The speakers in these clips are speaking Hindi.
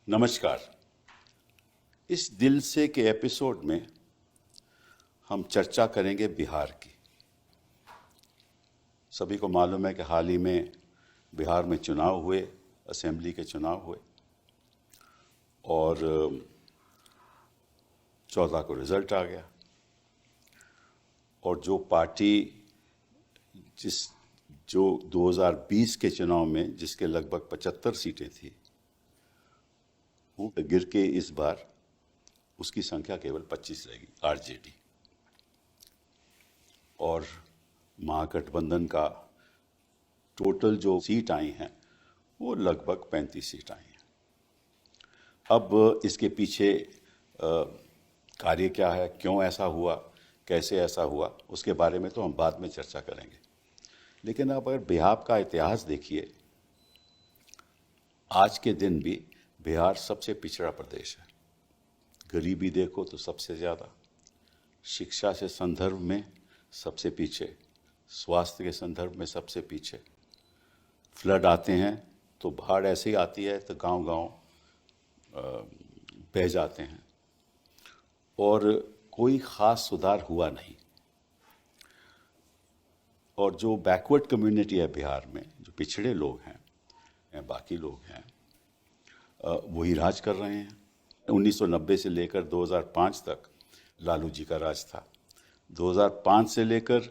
नमस्कार। इस दिल से के एपिसोड में हम चर्चा करेंगे बिहार की। सभी को मालूम है कि हाल ही में बिहार में चुनाव हुए, असेंबली के चुनाव हुए और 14 को रिजल्ट आ गया। और जो पार्टी जो 2020 के चुनाव में जिसके लगभग 75 सीटें थी, वो गिर के इस बार उसकी संख्या केवल 25 रहेगी, आरजेडी। और महागठबंधन का टोटल जो सीट आई हैं वो लगभग 35 सीट आई हैं। अब इसके पीछे कार्य क्या है, क्यों ऐसा हुआ, कैसे ऐसा हुआ, उसके बारे में तो हम बाद में चर्चा करेंगे। लेकिन अब अगर बिहार का इतिहास देखिए, आज के दिन भी बिहार सबसे पिछड़ा प्रदेश है। गरीबी देखो तो सबसे ज़्यादा, शिक्षा से संदर्भ में सबसे पीछे, स्वास्थ्य के संदर्भ में सबसे पीछे। फ्लड आते हैं तो बाढ़ ऐसे ही आती है तो गांव-गांव बह जाते हैं और कोई ख़ास सुधार हुआ नहीं। और जो बैकवर्ड कम्युनिटी है बिहार में, जो पिछड़े लोग हैं या बाकी लोग हैं, वही राज कर रहे हैं। 1990 से लेकर 2005 तक लालू जी का राज था, 2005 से लेकर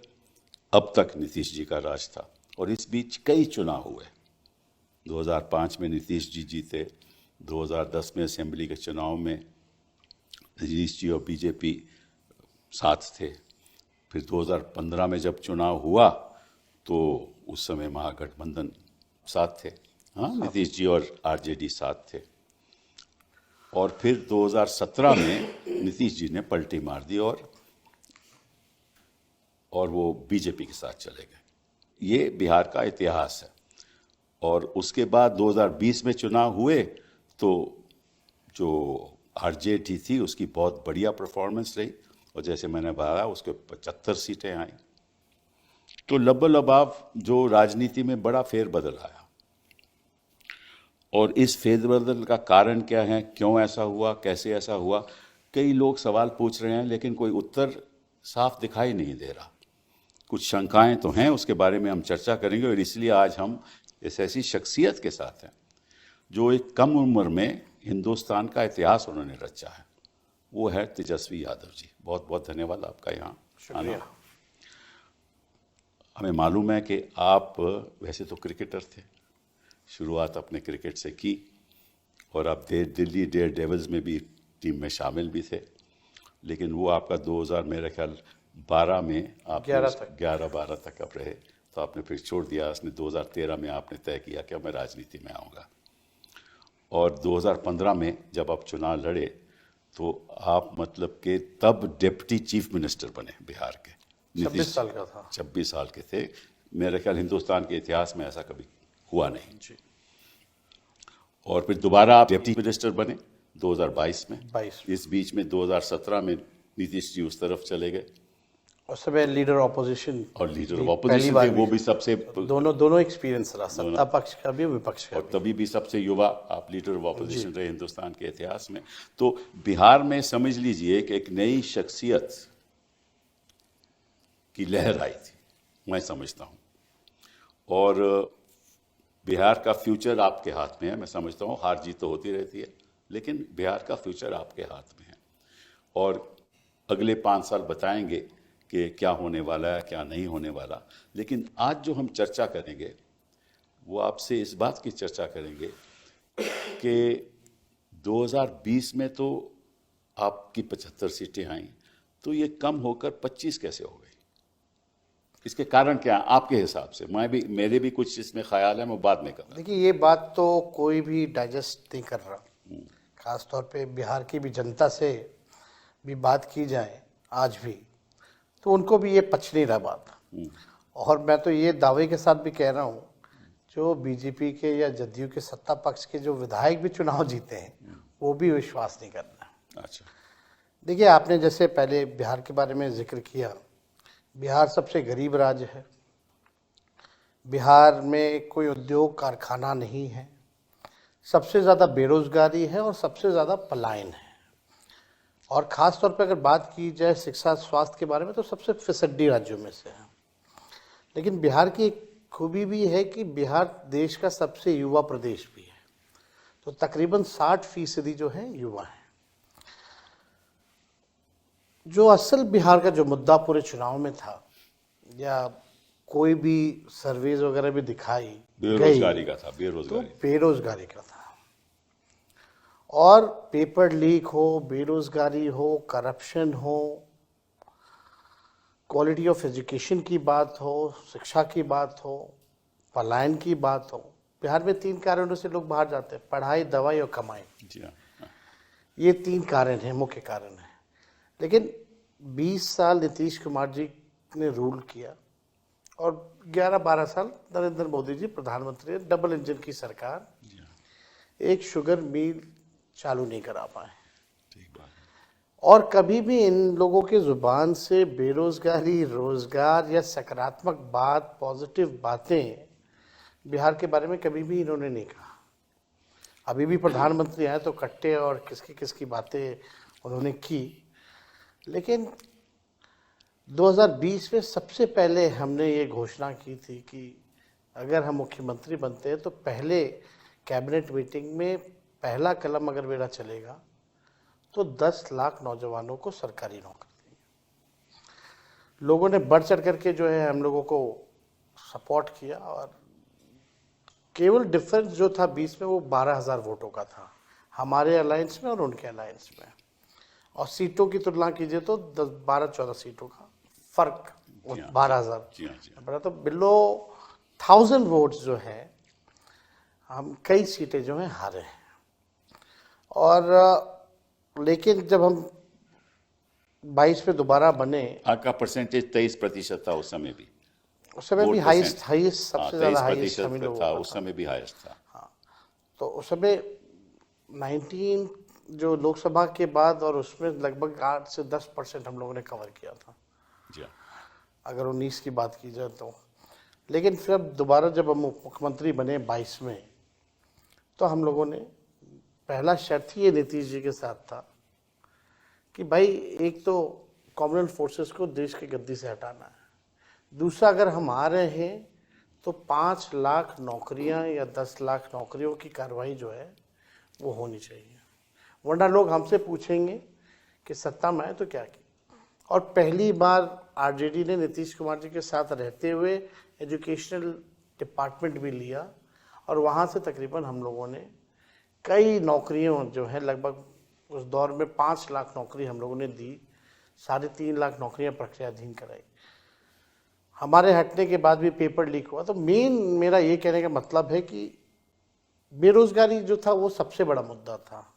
अब तक नीतीश जी का राज था। और इस बीच कई चुनाव हुए। 2005 में नीतीश जी जीते, 2010 में असेंबली के चुनाव में नीतीश जी और बीजेपी साथ थे। फिर 2015 में जब चुनाव हुआ तो उस समय महागठबंधन साथ थे, हाँ, नीतीश जी और आरजेडी साथ थे। और फिर 2017 में नीतीश जी ने पलटी मार दी और वो बीजेपी के साथ चले गए। ये बिहार का इतिहास है। और उसके बाद 2020 में चुनाव हुए तो जो आरजेडी थी उसकी बहुत बढ़िया परफॉर्मेंस रही और जैसे मैंने बताया उसके 75 सीटें आई। तो लबाव जो राजनीति में बड़ा फेरबदल आया। और इस फेरबदल का कारण क्या है, क्यों ऐसा हुआ, कैसे ऐसा हुआ, कई लोग सवाल पूछ रहे हैं लेकिन कोई उत्तर साफ दिखाई नहीं दे रहा। कुछ शंकाएं तो हैं, उसके बारे में हम चर्चा करेंगे। और इसलिए आज हम इस ऐसी शख्सियत के साथ हैं जो एक कम उम्र में हिंदुस्तान का इतिहास उन्होंने रचा है। वो है तेजस्वी यादव जी। बहुत बहुत धन्यवाद आपका यहाँ आना। हमें मालूम है कि आप वैसे तो क्रिकेटर थे, शुरुआत अपने क्रिकेट से की और आप दिल्ली डेयर डेविल्स में भी टीम में शामिल भी थे। लेकिन वो आपका 2000 मेरे ख्याल 12 में आप 11-12 तक आप रहे, तो आपने फिर छोड़ दिया। उसने 2013 में आपने तय किया कि मैं राजनीति में आऊँगा। और 2015 में जब आप चुनाव लड़े तो आप मतलब कि तब डिप्टी चीफ मिनिस्टर बने बिहार के। 26 साल का था। 26 साल के थे। मेरे ख्याल हिंदुस्तान के इतिहास में ऐसा कभी हुआ नहीं जी। और फिर दोबारा आप डिप्टी मिनिस्टर बने 2022 में। इस बीच में 2017 में नीतीश जी उस तरफ चले गए। उस समय लीडर ऑपोजिशन थे, वो भी सबसे दोनों एक्सपीरियंस रहा, सत्ता पक्ष का भी, विपक्ष का और तभी भी सबसे युवा आप लीडर ऑफ ऑपोजिशन रहे हिंदुस्तान के इतिहास में। तो बिहार में समझ लीजिए कि एक नई शख्सियत की लहर आई थी, मैं समझता हूँ। और बिहार का फ्यूचर आपके हाथ में है। मैं समझता हूँ हार जीत तो होती रहती है, लेकिन बिहार का फ्यूचर आपके हाथ में है। और अगले 5 साल बताएंगे कि क्या होने वाला है, क्या नहीं होने वाला। लेकिन आज जो हम चर्चा करेंगे वो आपसे इस बात की चर्चा करेंगे कि 2020 में तो आपकी 75 सीटें आईं, तो ये कम होकर 25 कैसे हो गई? इसके कारण क्या है आपके हिसाब से? मेरे भी कुछ इसमें ख्याल है, मैं बाद में करूँगा। देखिए, ये बात तो कोई भी डाइजेस्ट नहीं कर रहा। खासतौर पे बिहार की भी जनता से भी बात की जाए आज भी, तो उनको भी ये पच नहीं रहा बात। और मैं तो ये दावे के साथ भी कह रहा हूँ, जो बीजेपी के या जदयू के सत्ता पक्ष के जो विधायक भी चुनाव जीते हैं वो भी विश्वास नहीं कर रहे। अच्छा, देखिए, आपने जैसे पहले बिहार के बारे में जिक्र किया, बिहार सबसे गरीब राज्य है। बिहार में कोई उद्योग कारखाना नहीं है। सबसे ज़्यादा बेरोजगारी है और सबसे ज़्यादा पलायन है। और ख़ास तौर पर अगर बात की जाए शिक्षा स्वास्थ्य के बारे में तो सबसे फिसड्डी राज्यों में से है। लेकिन बिहार की एक खूबी भी है कि बिहार देश का सबसे युवा प्रदेश भी है। तो तकरीबन 60% जो है युवा हैं। जो असल बिहार का जो मुद्दा पूरे चुनाव में था या कोई भी सर्वेज वगैरह भी दिखाई बेरोजगारी का था, तो बेरोजगारी। बेरोजगारी का था। और पेपर लीक हो, बेरोजगारी हो, करप्शन हो, क्वालिटी ऑफ एजुकेशन की बात हो, शिक्षा की बात हो, पलायन की बात हो। बिहार में 3 कारणों से लोग बाहर जाते हैं: पढ़ाई, दवाई और कमाई। जी हाँ। ये 3 कारण हैं, मुख्य कारण हैं। लेकिन 20 साल नीतीश कुमार जी ने रूल किया और 11-12 साल नरेंद्र मोदी जी प्रधानमंत्री, डबल इंजन की सरकार, जी हाँ, एक शुगर मिल चालू नहीं करा पाए। ठीक बात है। और कभी भी इन लोगों के जुबान से बेरोजगारी, रोजगार या सकारात्मक बात, पॉजिटिव बातें बिहार के बारे में कभी भी इन्होंने नहीं कहा। अभी भी प्रधानमंत्री आए तो कट्टे और किसकी किसकी बातें उन्होंने की। लेकिन 2020 में सबसे पहले हमने ये घोषणा की थी कि अगर हम मुख्यमंत्री बनते हैं तो पहले कैबिनेट मीटिंग में पहला कलम अगर मेरा चलेगा तो 10 लाख नौजवानों को सरकारी नौकरी देंगे। लोगों ने बढ़ चढ़ करके जो है हम लोगों को सपोर्ट किया और केवल डिफरेंस जो था 20 में वो 12,000 वोटों का था, हमारे अलायंस में और उनके अलायंस में। और सीटों की तुलना कीजिए तो 12-14 सीटों का फर्क, जी हाँ, 12,000 जी हाँ, जी हाँ। बड़ा। तो बिलो 1000 वोट्स जो है हम कई सीटें जो हैं हारे हैं। और लेकिन जब हम 22 में दोबारा बने, आपका परसेंटेज 23% था उस समय भी। उस समय भी वोट हाईएस्ट परसेंट। सबसे ज़्यादा हाईएस्ट 23% हम ही लोगों था, का उस था। समय भी हाईएस्ट था। तो उस समय 19 जो लोकसभा के बाद और उसमें लगभग 8 से 10% हम लोगों ने कवर किया था, जी हाँ, अगर 19 की बात की जाए तो। लेकिन फिर अब दोबारा जब हम मुख्यमंत्री बने 22 में, तो हम लोगों ने पहला शर्त ही ये नीतीश जी के साथ था कि भाई एक तो कॉमनवेल्थ फोर्सेस को देश की गद्दी से हटाना है, दूसरा अगर हम आ रहे हैं तो 5 लाख नौकरियां या 10 लाख नौकरियों की कार्रवाई जो है वो होनी चाहिए, वरना लोग हमसे पूछेंगे कि सत्ता में आए तो क्या किया। और पहली बार आरजेडी ने नीतीश कुमार जी के साथ रहते हुए एजुकेशनल डिपार्टमेंट भी लिया और वहाँ से तकरीबन हम लोगों ने कई नौकरियों जो है, लगभग उस दौर में 5 लाख नौकरी हम लोगों ने दी, 3.5 लाख नौकरियां प्रक्रियाधीन कराई। हमारे हटने के बाद भी पेपर लीक हुआ। तो मेन मेरा ये कहने का मतलब है कि बेरोजगारी जो था वो सबसे बड़ा मुद्दा था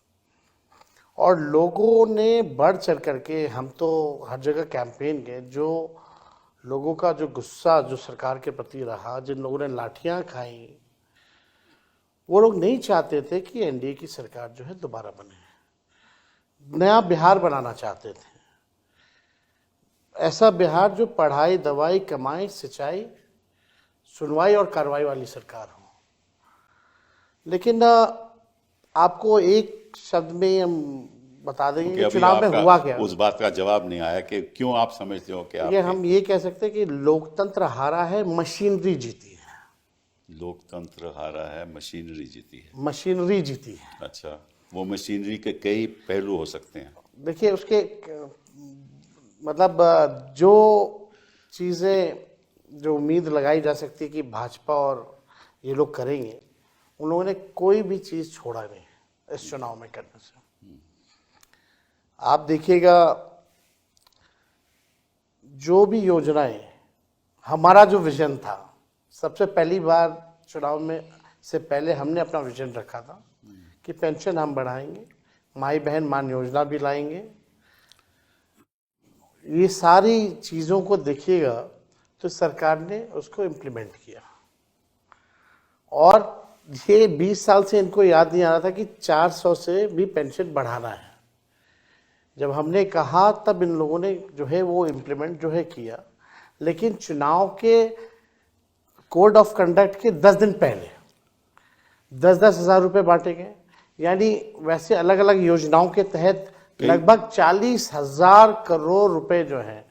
और लोगों ने बढ़ चढ़ करके, हम तो हर जगह कैंपेन गए, जो लोगों का जो गुस्सा जो सरकार के प्रति रहा, जिन लोगों ने लाठियां खाई, वो लोग नहीं चाहते थे कि एनडीए की सरकार जो है दोबारा बने, नया बिहार बनाना चाहते थे। ऐसा बिहार जो पढ़ाई, दवाई, कमाई, सिंचाई, सुनवाई और कार्रवाई वाली सरकार हो। लेकिन आपको एक शब्द में हम बता देंगे क्योंकि कि अभी चुनाव में आपका हुआ क्या। उस बात का जवाब नहीं आया कि क्यों आप समझते हो कि ये हम ये कह सकते हैं कि लोकतंत्र हारा है, मशीनरी जीती है। लोकतंत्र हारा है, मशीनरी जीती है। मशीनरी जीती है। अच्छा, वो मशीनरी के कई पहलू हो सकते हैं। देखिए उसके मतलब जो चीज़ें जो उम्मीद लगाई जा सकती है कि भाजपा और ये लोग करेंगे, उन लोगों ने कोई भी चीज़ छोड़ा नहीं इस चुनाव में करने से। आप देखिएगा जो भी योजनाएं, हमारा जो विजन था, सबसे पहली बार चुनाव में से पहले हमने अपना विजन रखा था कि पेंशन हम बढ़ाएंगे, माई बहन मान योजना भी लाएंगे। ये सारी चीज़ों को देखिएगा तो सरकार ने उसको इम्प्लीमेंट किया। और ये 20 साल से इनको याद नहीं आ रहा था कि 400 से भी पेंशन बढ़ाना है। जब हमने कहा तब इन लोगों ने जो है वो इम्प्लीमेंट जो है किया। लेकिन चुनाव के कोड ऑफ कंडक्ट के 10 दिन पहले 10-10 हजार रुपए बांटे गए। यानी वैसे अलग अलग योजनाओं के तहत लगभग 40,000 करोड़ रुपए जो है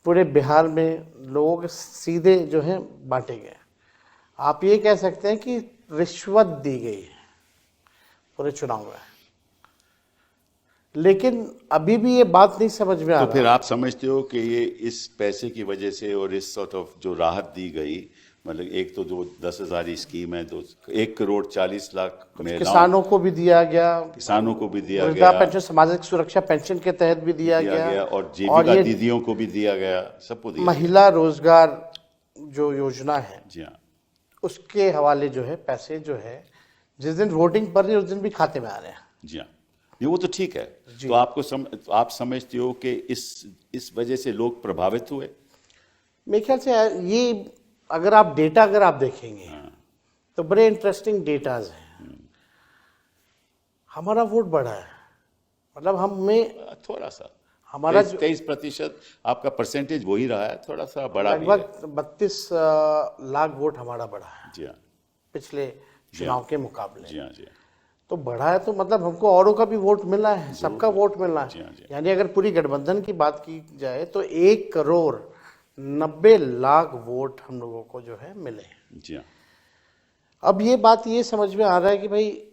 पूरे बिहार में लोगों के सीधे जो है बांटे गए। आप ये कह सकते हैं कि रिश्वत दी गई है पूरे चुनाव में। लेकिन अभी भी ये बात नहीं समझ में आ तो रहा। फिर आप समझते हो कि ये इस पैसे की वजह से और इस सॉर्ट ऑफ जो राहत दी गई, मतलब एक तो जो 10,000 स्कीम है, 1,40,00,000 महिलाओं, किसानों को भी दिया गया, किसानों को भी दिया वृद्धा गया, पेंशन, सामाजिक सुरक्षा पेंशन के तहत भी दिया गया, और जीविका ये दीदियों को भी दिया गया, सबको दिया महिला रोजगार जो योजना है गया। जी हाँ, उसके हवाले जो है पैसे जो है जिस दिन वोटिंग पड़ रही है उस दिन भी खाते में आ रहे हैं। जी हाँ, ये वो तो ठीक है। तो तो आप समझते हो कि इस वजह से लोग प्रभावित हुए? मेरे ख्याल से ये अगर आप देखेंगे तो बड़े इंटरेस्टिंग डेटाज हैं। हमारा वोट बढ़ा है, मतलब हमें थोड़ा सा हमारा 23% आपका परसेंटेज वही रहा है, थोड़ा सा बड़ा भी है। लगभग 32 लाख वोट हमारा बढ़ा है जी हाँ, पिछले चुनाव के मुकाबले। जी हाँ, जी हाँ, तो बढ़ा है तो मतलब हमको औरों का भी वोट मिला है, सबका वोट मिला जी है। हाँ, जी। यानी अगर पूरी गठबंधन की बात की जाए तो 1,90,00,000 वोट हम लोगों को जो है मिले हैं। जी हाँ, अब ये बात ये समझ में आ रहा है कि भाई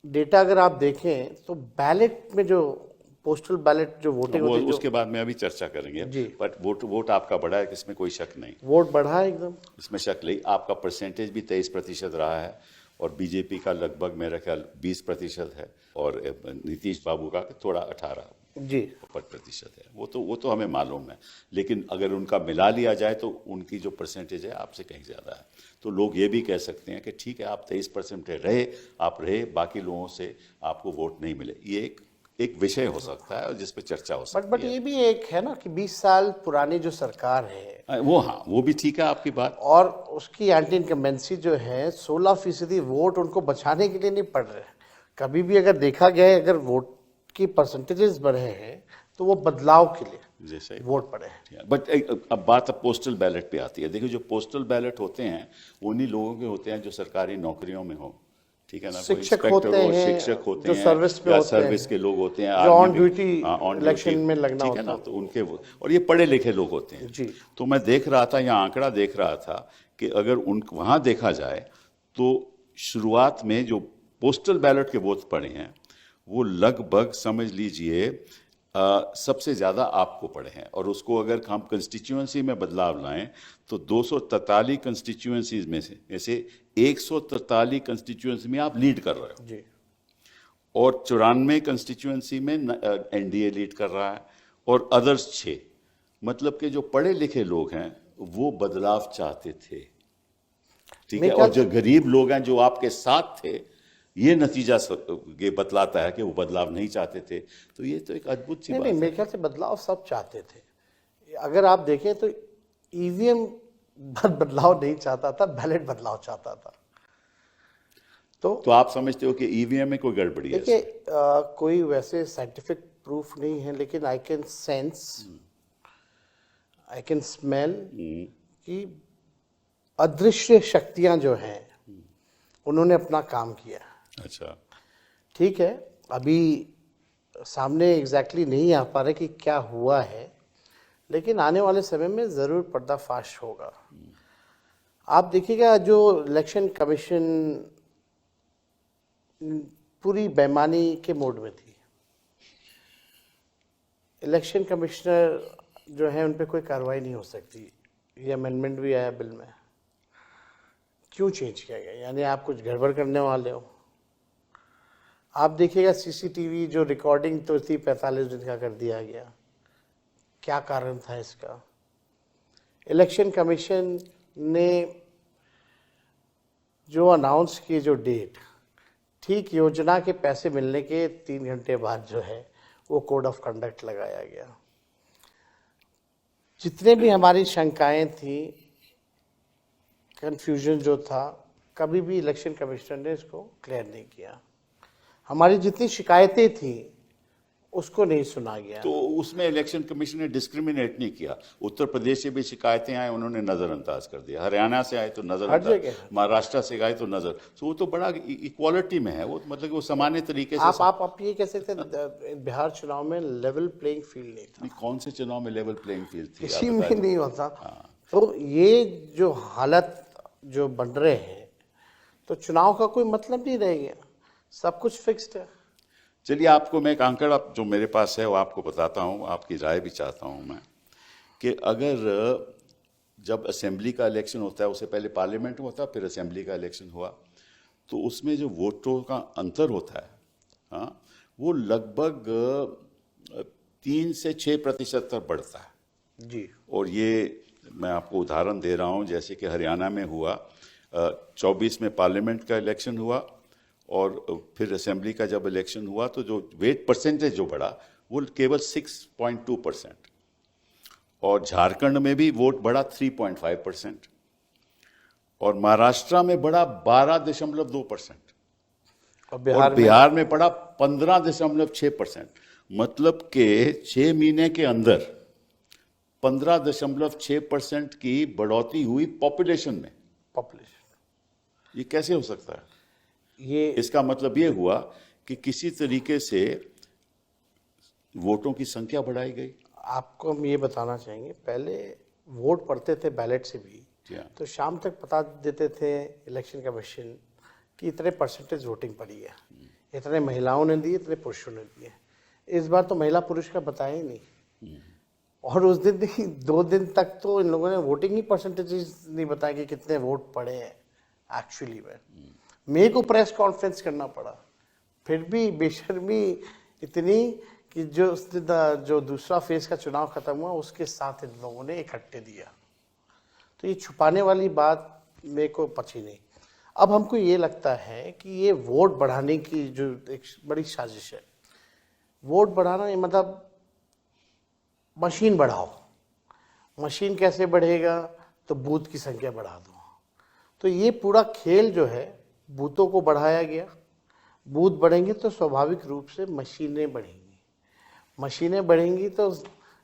डेटा अगर आप देखें तो बैलेट में जो पोस्टल बैलेट जो वोटिंग वो होती है, उसके बाद में अभी चर्चा करेंगे। जी। बट वोट आपका बढ़ा है, इसमें कोई शक नहीं, वोट बढ़ा है एकदम। इसमें शक नहीं। आपका परसेंटेज भी 23% रहा है और बीजेपी का लगभग मेरा ख्याल 20% है और नीतीश बाबू का थोड़ा 18% है। वो तो हमें मालूम है, लेकिन अगर उनका मिला लिया जाए तो उनकी जो परसेंटेज है आपसे कहीं ज़्यादा है। तो लोग ये भी कह सकते हैं कि ठीक है, आप 23% रहे, बाकी लोगों से आपको वोट नहीं मिले। ये एक विषय हो सकता है और जिस पे चर्चा हो सकती बट है। ये भी एक है ना कि 20 साल पुरानी जो सरकार है वो भी ठीक है आपकी बात। और उसकी एंटी इनकम्बेंसी जो है 16% वोट उनको बचाने के लिए नहीं पड़ रहे। कभी भी अगर देखा गया है, अगर वोट की परसेंटेजेस बढ़े हैं तो वो बदलाव के लिए जैसे वोट पड़े हैं। बट अब बात पोस्टल बैलेट पे आती है। देखिए, जो पोस्टल बैलेट होते हैं उन्हीं लोगों के होते हैं जो सरकारी नौकरियों में हो, ठीक है ना। कोई शिक्षक इंस्पेक्टर होते हो, हैं, शिक्षक होते जो हैं, सर्विस में या होते सर्विस हैं, के लोग होते हैं, जो आर्मी ऑन में, ड्यूटी ऑन इलेक्शन ड्यूटी, में लगना ठीक है होता ना। तो उनके और ये पढ़े लिखे लोग होते हैं। जी। तो मैं देख रहा था, यहाँ आंकड़ा देख रहा था कि अगर वहाँ देखा जाए तो शुरुआत में जो पोस्टल बैलेट के वोट पड़े हैं वो लगभग समझ लीजिए सबसे ज़्यादा आपको पड़े हैं। और उसको अगर हम कंस्टिट्यूएंसी में बदलाव लाएं तो 243 कंस्टिट्यूएंसीज में से 143 कंस्टिट्यूएंसी में आप लीड कर रहे हो जी। और 94 कंस्टिट्यूएंसी में एनडीए लीड कर रहा है और अदर्स 6। मतलब कि जो पढ़े लिखे लोग हैं वो बदलाव चाहते थे, ठीक है। और जो गरीब लोग हैं जो आपके साथ थे, ये नतीजा ये बतलाता है कि वो बदलाव नहीं चाहते थे। तो ये तो एक अद्भुत सी बात नहीं, है। मेरे ख्याल से बदलाव सब चाहते थे। अगर आप देखें तो ईवीएम बदलाव नहीं चाहता था, बैलेट बदलाव चाहता था। तो आप समझते हो कि ईवीएम में कोई गड़बड़ी है? देखिए, कोई वैसे साइंटिफिक प्रूफ नहीं है, लेकिन I can sense, I can smell कि अदृश्य शक्तियां जो हैं उन्होंने अपना काम किया। अच्छा, ठीक है, अभी सामने एग्जैक्टली नहीं आ पा रहे कि क्या हुआ है, लेकिन आने वाले समय में ज़रूर पर्दाफाश होगा। आप देखिएगा, जो इलेक्शन कमीशन पूरी बेईमानी के मोड में थी। इलेक्शन कमिश्नर जो है उन पे कोई कार्रवाई नहीं हो सकती। ये अमेंडमेंट भी आया बिल में। क्यों चेंज किया गया? यानी आप कुछ गड़बड़ करने वाले हो। आप देखिएगा सीसीटीवी जो रिकॉर्डिंग तो थी 45 दिन का कर दिया गया। क्या कारण था इसका? इलेक्शन कमीशन ने जो अनाउंस की जो डेट, ठीक योजना के पैसे मिलने के 3 घंटे बाद जो है वो कोड ऑफ कंडक्ट लगाया गया। जितने भी हमारी शंकाएं थी, कंफ्यूजन जो था, कभी भी इलेक्शन कमिश्नर ने इसको क्लियर नहीं किया। हमारी जितनी शिकायतें थी उसको नहीं सुना गया। तो उसमें इलेक्शन कमीशन ने डिस्क्रिमिनेट नहीं किया। उत्तर प्रदेश से भी शिकायतें आए, उन्होंने नजरअंदाज कर दिया। हरियाणा से आए तो हर नजरअंदाज, जगह। महाराष्ट्र से आए तो नजर, तो वो तो बड़ा इक्वालिटी में है, वो मतलब कि वो सामान्य तरीके से आप ये कह सकते हैं बिहार चुनाव में लेवल प्लेइंग फील्ड नहीं था, कौन से चुनाव में लेवल प्लेइंग फील्ड थी? आप किसी में बताइए। नहीं होता। तो ये जो हालत जो बन रहे हैं, तो चुनाव का कोई मतलब नहीं रह गया, सब कुछ फिक्स्ड है। चलिए, आपको मैं एक आंकड़ा जो मेरे पास है वो आपको बताता हूँ, आपकी राय भी चाहता हूँ मैं, कि अगर जब असेंबली का इलेक्शन होता है, उससे पहले पार्लियामेंट में होता है, फिर असेंबली का इलेक्शन हुआ, तो उसमें जो वोटों का अंतर होता है, हाँ, वो लगभग 3 से 6% तक बढ़ता है जी। और ये मैं आपको उदाहरण दे रहा हूँ, जैसे कि हरियाणा में हुआ 24 में पार्लियामेंट का इलेक्शन हुआ और फिर असेंबली का जब इलेक्शन हुआ तो जो वेट परसेंटेज जो बढ़ा वो केवल 6.2%, और झारखंड में भी वोट बढ़ा 3.5%, और महाराष्ट्र में बढ़ा 12.2%, और बिहार में बढ़ा 15.6%। मतलब के 6 महीने के अंदर 15.6% की बढ़ोतरी हुई पॉपुलेशन में। ये कैसे हो सकता है? ये इसका मतलब ये हुआ कि किसी तरीके से वोटों की संख्या बढ़ाई गई। आपको हम ये बताना चाहेंगे, पहले वोट पड़ते थे बैलेट से भी, तो शाम तक बता देते थे इलेक्शन कमीशन कि इतने परसेंटेज वोटिंग पड़ी है, इतने महिलाओं ने दी, इतने पुरुषों ने दिए। इस बार तो महिला पुरुष का बताया ही नहीं, और उस दिन नहीं 2 दिन तक तो इन लोगों ने वोटिंग ही परसेंटेज नहीं बताया कि कितने वोट पड़े हैं एक्चुअली में। मेरे को प्रेस कॉन्फ्रेंस करना पड़ा, फिर भी बेशर्मी इतनी कि जो दूसरा फेज का चुनाव खत्म हुआ उसके साथ इन लोगों ने इकट्ठे दिया। तो ये छुपाने वाली बात मेरे को पची नहीं। अब हमको ये लगता है कि ये वोट बढ़ाने की जो एक बड़ी साजिश है, वोट बढ़ाना ये मतलब मशीन बढ़ाओ। मशीन कैसे बढ़ेगा? तो बूथ की संख्या बढ़ा दो। तो ये पूरा खेल जो है, बूथों को बढ़ाया गया। बूथ बढ़ेंगे तो स्वाभाविक रूप से मशीनें बढ़ेंगी, मशीनें बढ़ेंगी तो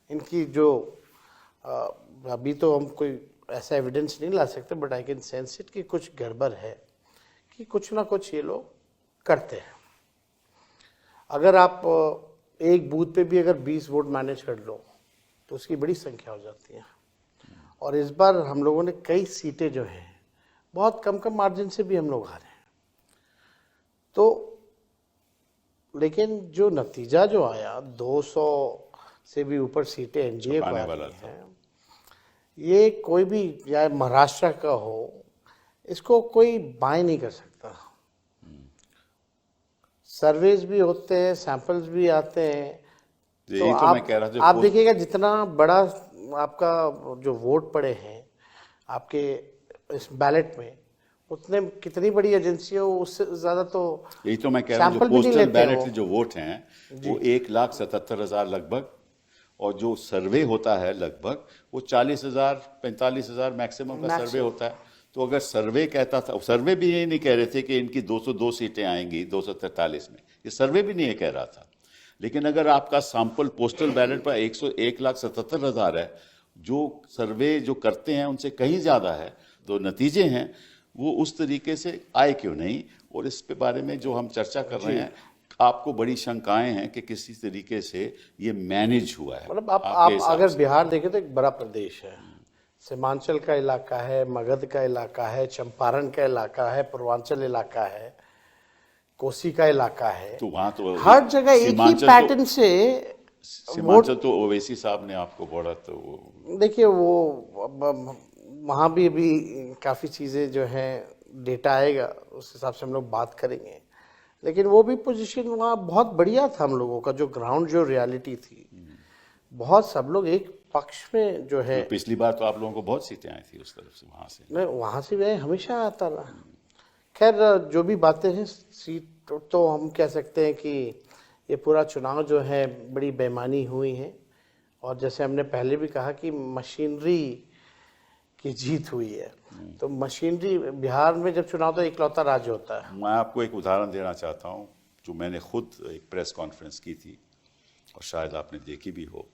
इनकी जो अभी तो हम कोई ऐसा एविडेंस नहीं ला सकते, but I can sense it कि कुछ गड़बड़ है, कि कुछ ना कुछ ये लोग करते हैं। अगर आप एक बूथ पे भी अगर 20 वोट मैनेज कर लो तो उसकी बड़ी संख्या हो जाती है। और इस बार हम लोगों ने कई सीटें जो हैं बहुत कम कम मार्जिन से भी हम लोग हारे हैं। तो लेकिन जो नतीजा जो आया, 200 से भी ऊपर सीटें एनडीए को आ रही हैं, ये कोई भी या महाराष्ट्र का हो, इसको कोई बाय नहीं कर सकता। सर्वेज भी होते हैं, सैंपल्स भी आते हैं, तो आप देखिएगा जितना बड़ा आपका जो वोट पड़े हैं आपके इस बैलेट में, उतने कितनी बड़ी एजेंसी हो उससे ज्यादा तो यही तो मैं कह रहा हूँ, जो पोस्टल बैलेट से जो वोट हैं वो 1,77,000 लगभग, और जो सर्वे होता है लगभग वो 40,000 45,000 मैक्सिमम का सर्वे होता है। तो अगर सर्वे कहता था, सर्वे भी ये नहीं कह रहे थे कि इनकी 202 सीटें आएंगी 243 में, ये सर्वे भी नहीं ये कह रहा था। लेकिन अगर आपका सैंपल पोस्टल बैलेट पर 1,77,000 है, जो सर्वे जो करते हैं उनसे कहीं ज़्यादा है, तो नतीजे हैं वो उस तरीके से आए क्यों नहीं? और इस पे बारे में जो हम चर्चा कर रहे हैं, आपको बड़ी शंकाएं हैं कि किसी तरीके से ये मैनेज हुआ है। मतलब आप अगर बिहार देखें तो एक बड़ा प्रदेश है, सीमांचल का इलाका है, मगध का इलाका है, चंपारण का इलाका है, पूर्वांचल इलाका है, कोसी का इलाका है, तो वहां तो हर जगह एक ही पैटर्न से सीमांचल तो ओवैसी साहब ने आपको बोला, तो देखिए वो वहाँ भी अभी काफ़ी चीज़ें जो हैं डेटा आएगा उस हिसाब से हम लोग बात करेंगे। लेकिन वो भी पोजीशन वहाँ बहुत बढ़िया था हम लोगों का, जो ग्राउंड जो रियलिटी थी, बहुत सब लोग एक पक्ष में जो है। तो पिछली बार तो आप लोगों को बहुत सीटें आई थी उस तरफ से, वहाँ से नहीं, वहाँ से भी हमेशा आता रहा। खैर जो भी बातें हैं, सीट तो हम कह सकते हैं कि ये पूरा चुनाव जो है बड़ी बेईमानी हुई है, और जैसे हमने पहले भी कहा कि मशीनरी की जीत हुई है। तो मशीनरी, बिहार में जब चुनाव तो इकलौता राज्य होता है। मैं आपको एक उदाहरण देना चाहता हूँ, जो मैंने खुद एक प्रेस कॉन्फ्रेंस की थी और शायद आपने देखी भी हो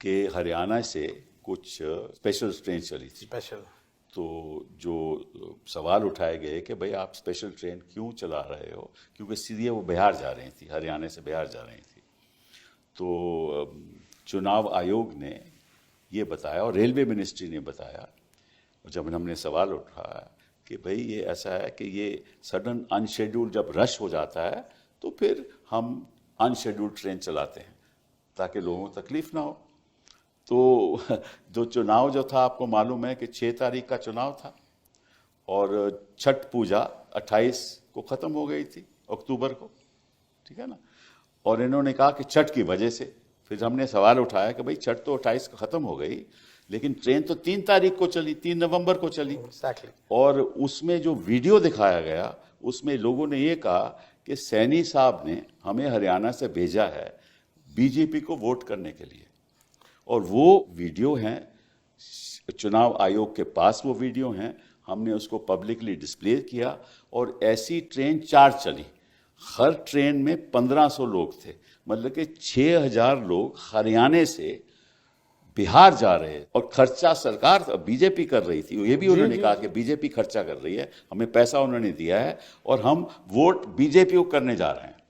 कि हरियाणा से कुछ स्पेशल ट्रेन चली थी। स्पेशल। तो जो सवाल उठाए गए कि भाई आप स्पेशल ट्रेन क्यों चला रहे हो, क्योंकि सीधे वो बिहार जा रही थी, हरियाणा से बिहार जा रही थी। तो चुनाव आयोग ने ये बताया और रेलवे मिनिस्ट्री ने बताया, और जब हमने सवाल उठाया कि भाई ये ऐसा है कि ये सडन अनशेड्यूल जब रश हो जाता है तो फिर हम अनशेड्यूल्ड ट्रेन चलाते हैं ताकि लोगों को तकलीफ ना हो। तो जो चुनाव जो था, आपको मालूम है कि 6 तारीख का चुनाव था और छठ पूजा 28 को ख़त्म हो गई थी, अक्टूबर को, ठीक है ना। और इन्होंने कहा कि छठ की वजह से, फिर हमने सवाल उठाया कि भाई छठ तो 28 को ख़त्म हो गई, लेकिन ट्रेन तो 3 तारीख को चली, 3 नवंबर को चली। Exactly. और उसमें जो वीडियो दिखाया गया उसमें लोगों ने ये कहा कि सैनी साहब ने हमें हरियाणा से भेजा है बीजेपी को वोट करने के लिए, और वो वीडियो हैं, चुनाव आयोग के पास वो वीडियो हैं, हमने उसको पब्लिकली डिस्प्ले किया। और ऐसी ट्रेन 4 चली, हर ट्रेन में 1500 लोग थे, मतलब कि 6000 लोग हरियाणा से बिहार जा रहे हैं। और खर्चा सरकार बीजेपी कर रही थी, ये भी उन्होंने कहा कि बीजेपी खर्चा कर रही है, हमें पैसा उन्होंने दिया है और हम वोट बीजेपी को करने जा रहे हैं।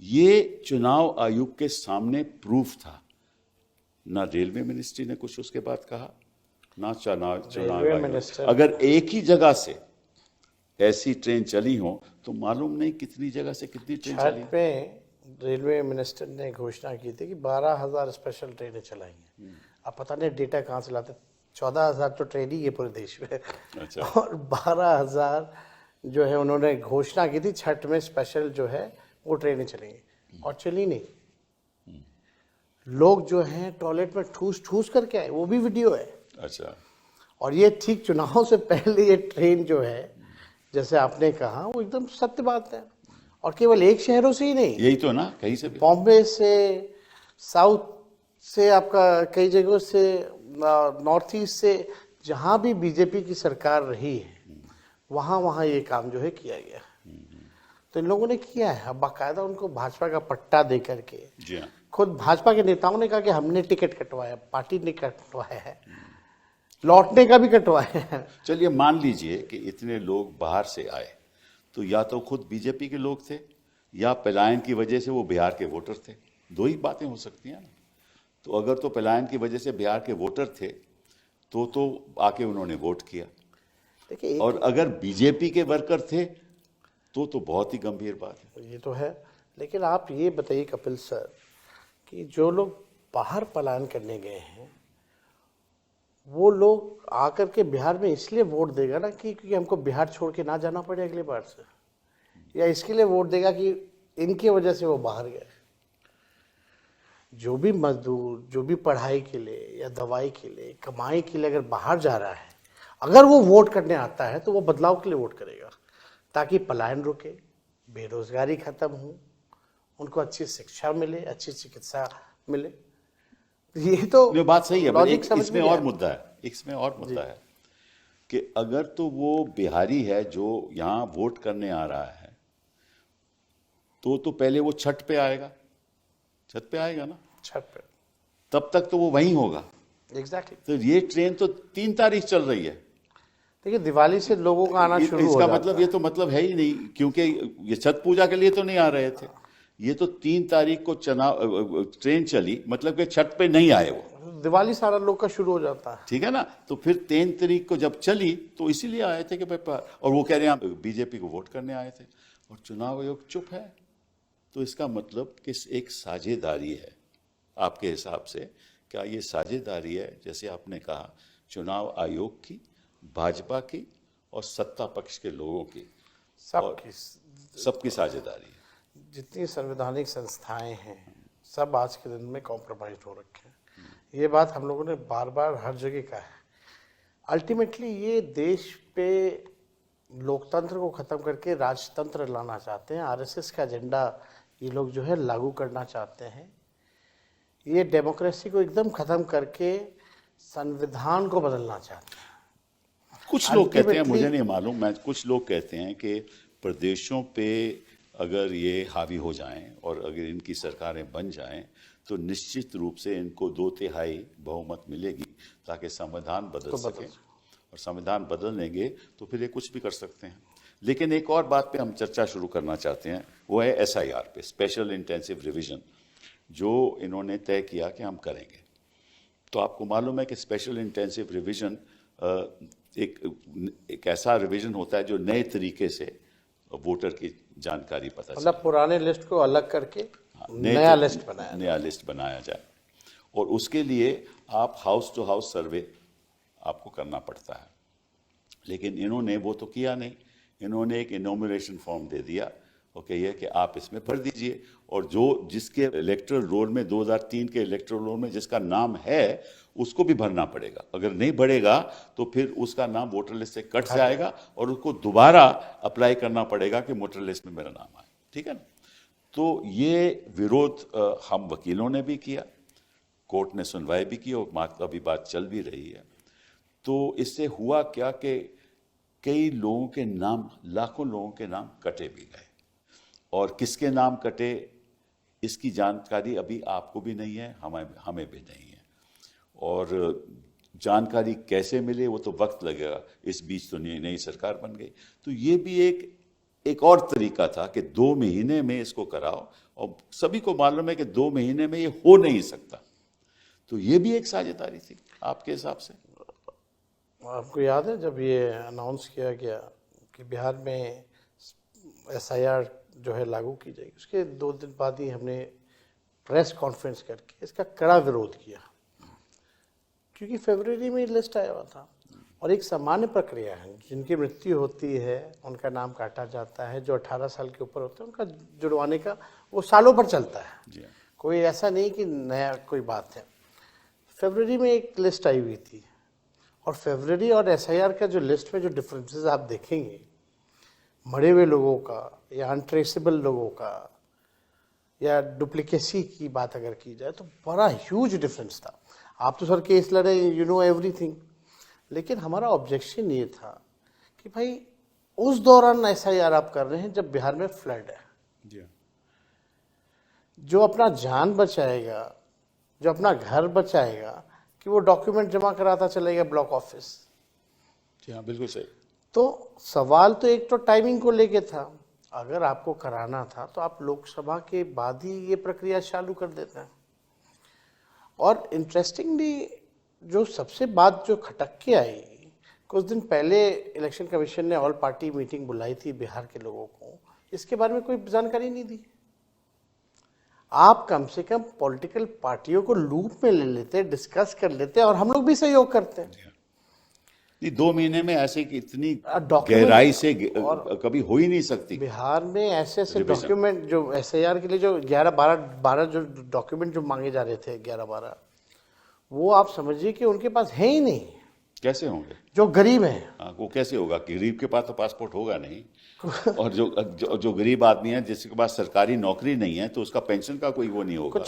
ये चुनाव आयोग के सामने प्रूफ था। ना रेलवे मिनिस्ट्री ने कुछ उसके बाद कहा, ना चुनाव आयोग। अगर एक ही जगह से ऐसी ट्रेन चली हो तो मालूम नहीं कितनी जगह से कितनी ट्रेन चली। पे रेलवे मिनिस्टर ने घोषणा की थी कि 12,000 स्पेशल ट्रेनें चलाएंगे। अब पता नहीं डेटा कहाँ से लाते, 14,000 तो ट्रेन ही है पूरे देश में। अच्छा। और 12,000 जो है उन्होंने घोषणा की थी छठ में स्पेशल जो है वो ट्रेनें चलेंगी, और चली नहीं। लोग जो हैं टॉयलेट में ठूस ठूस करके आए, वो भी वीडियो है। अच्छा। और ये ठीक चुनाव से पहले ये ट्रेन जो है, जैसे आपने कहा, वो एकदम सत्य बात है। और केवल एक शहरों से ही नहीं, यही तो ना, कहीं से भी, बॉम्बे से, साउथ से, आपका कई जगहों से, नॉर्थ ईस्ट से, जहां भी बीजेपी की सरकार रही है वहां वहां ये काम जो है किया गया। तो इन लोगों ने किया है। अब बाकायदा उनको भाजपा का पट्टा दे करके, जी हाँ, खुद भाजपा के नेताओं ने कहा कि हमने टिकट कटवाया, पार्टी ने कटवाया है, लौटने का भी कटवाया है। चलिए मान लीजिए कि इतने लोग बाहर से आए, तो या तो खुद बीजेपी के लोग थे या पलायन की वजह से वो बिहार के वोटर थे। दो ही बातें हो सकती हैं ना। तो अगर तो पलायन की वजह से बिहार के वोटर थे तो आके उन्होंने वोट किया। देखिए, और अगर बीजेपी के वर्कर थे तो बहुत ही गंभीर बात है। ये तो है। लेकिन आप ये बताइए कपिल सर कि जो लोग बाहर पलायन करने गए हैं वो लोग आकर के बिहार में इसलिए वोट देगा ना कि क्योंकि हमको बिहार छोड़ के ना जाना पड़े अगली बार से, या इसके लिए वोट देगा कि इनकी वजह से वो बाहर गए। जो भी मजदूर, जो भी पढ़ाई के लिए या दवाई के लिए, कमाई के लिए अगर बाहर जा रहा है, अगर वो वोट करने आता है तो वो बदलाव के लिए वोट करेगा, ताकि पलायन रुके, बेरोजगारी खत्म हो, उनको अच्छी शिक्षा मिले, अच्छी चिकित्सा मिले। ये तो बात सही है, लॉजिक समझ इसमें में और आया। मुद्दा है, इसमें और मुद्दा है कि अगर तो वो बिहारी है जो यहाँ वोट करने आ रहा है तो पहले वो छठ पे आएगा, छठ पे आएगा ना, छठ पे, तब तक तो वो वहीं होगा। एग्जैक्टली। तो ये ट्रेन तो 3 तारीख चल रही है। देखिए, दिवाली से लोगों का आना शुरू हो इसका जाता मतलब है। ये तो मतलब है ही नहीं, क्योंकि ये छठ पूजा के लिए तो नहीं आ रहे थे। ये तो 3 तारीख को ट्रेन चली, मतलब कि छठ पे नहीं आए वो, दिवाली सारा लोग का शुरू हो जाता है। ठीक है ना। तो फिर 3 तारीख को जब चली तो इसीलिए आए थे कि भाई, और वो कह रहे हैं बीजेपी को वोट करने आए थे, और चुनाव आयोग चुप है। तो इसका मतलब कि एक साझेदारी है। आपके हिसाब से क्या ये साझेदारी है, जैसे आपने कहा, चुनाव आयोग की, भाजपा की और सत्ता पक्ष के लोगों की, सबकी साझेदारी है? जितनी संवैधानिक संस्थाएं हैं सब आज के दिन में कॉम्प्रोमाइज हो रखे हैं। ये बात हम लोगों ने बार बार हर जगह कहा है। अल्टीमेटली ये देश पे लोकतंत्र को खत्म करके राजतंत्र लाना चाहते हैं। आरएसएस का एजेंडा ये लोग जो है लागू करना चाहते हैं। ये डेमोक्रेसी को एकदम खत्म करके संविधान को बदलना चाहते हैं। कुछ लोग कहते हैं, मुझे नहीं मालूम, कुछ लोग कहते हैं कि प्रदेशों पे अगर ये हावी हो जाएं और अगर इनकी सरकारें बन जाएं तो निश्चित रूप से इनको 2/3 बहुमत मिलेगी ताकि संविधान बदल सके, और संविधान बदल लेंगे तो फिर ये कुछ भी कर सकते हैं। लेकिन एक और बात पे हम चर्चा शुरू करना चाहते हैं, वो है SIR पे, स्पेशल इंटेंसिव रिवीजन, जो इन्होंने तय किया कि हम करेंगे। तो आपको मालूम है कि स्पेशल इंटेंसिव रिवीजन एक ऐसा रिवीजन होता है जो नए तरीके से वोटर की जानकारी पता चले, मतलब पुराने लिस्ट को अलग करके नया लिस्ट बनाया जाए। और उसके लिए आप हाउस टू हाउस सर्वे आपको करना पड़ता है, लेकिन इन्होंने वो तो किया नहीं। इन्होंने एक इनोमिनेशन फॉर्म दे दिया, ओके, ये कि आप इसमें भर दीजिए, और जिसके इलेक्टोरल रोल में 2003 के इलेक्टोरल रोल में जिसका नाम है उसको भी भरना पड़ेगा। अगर नहीं भरेगा तो फिर उसका नाम वोटर लिस्ट से कट जाएगा और उसको दोबारा अप्लाई करना पड़ेगा कि वोटर लिस्ट में मेरा नाम आए, ठीक है ना। तो ये विरोध हम वकीलों ने भी किया, कोर्ट ने सुनवाई भी की, और अभी बात चल भी रही है। तो इससे हुआ क्या कि कई लोगों के नाम, लाखों लोगों के नाम कटे भी गए, और किसके नाम कटे इसकी जानकारी अभी आपको भी नहीं है, हमें भी नहीं है। और जानकारी कैसे मिले वो तो वक्त लगेगा। इस बीच तो नई सरकार बन गई, तो ये भी एक और तरीका था कि 2 महीने में इसको कराओ, और सभी को मालूम है कि 2 महीने में ये हो नहीं सकता। तो ये भी एक साझेदारी थी आपके हिसाब से। आपको याद है जब ये अनाउंस किया गया कि बिहार में SIR जो है लागू की जाएगी, उसके 2 दिन बाद ही हमने प्रेस कॉन्फ्रेंस करके इसका कड़ा विरोध किया, क्योंकि फरवरी में लिस्ट आया हुआ था और एक सामान्य प्रक्रिया है। जिनकी मृत्यु होती है उनका नाम काटा जाता है, जो 18 साल के ऊपर होते हैं उनका जुड़वाने का वो सालों पर चलता है, कोई ऐसा नहीं कि नया कोई बात है। फरवरी में एक लिस्ट आई हुई थी, और फरवरी और SIR का जो लिस्ट में जो डिफरेंसेस आप देखेंगे, मरे हुए लोगों का या अनट्रेसेबल लोगों का या डुप्लीकेसी की बात अगर की जाए तो बड़ा ह्यूज डिफरेंस था। आप तो सर केस लड़े, यू नो एवरीथिंग, लेकिन हमारा ऑब्जेक्शन ये था कि भाई उस दौरान SIR आप कर रहे हैं जब बिहार में फ्लड है। जो अपना जान बचाएगा, जो अपना घर बचाएगा, कि वो डॉक्यूमेंट जमा कराता चलेगा ब्लॉक ऑफिस। जी हाँ, बिल्कुल सही। तो सवाल तो एक तो टाइमिंग को लेके था, अगर आपको कराना था तो आप लोकसभा के बाद ही ये प्रक्रिया चालू कर देते हैं। और इंटरेस्टिंगली जो सबसे बात जो खटक के आई, कुछ दिन पहले इलेक्शन कमीशन ने ऑल पार्टी मीटिंग बुलाई थी बिहार के लोगों को, इसके बारे में कोई जानकारी नहीं दी। आप कम से कम पॉलिटिकल पार्टियों को लूप में ले लेते, डिस्कस कर लेते, और हम लोग भी सहयोग करते हैं। 2 महीने में ऐसे कि इतनी गहराई से कभी हो ही नहीं सकती। बिहार में ऐसे डॉक्यूमेंट जो SIR के लिए जो 11-12 जो डॉक्यूमेंट जो मांगे जा रहे थे 11-12, वो आप समझिए कि उनके पास है ही नहीं। कैसे होंगे? जो गरीब है वो कैसे होगा? गरीब के पास तो पासपोर्ट होगा नहीं और जो गरीब आदमी है जिसके पास सरकारी नौकरी नहीं है तो उसका पेंशन का कोई वो नहीं होगा,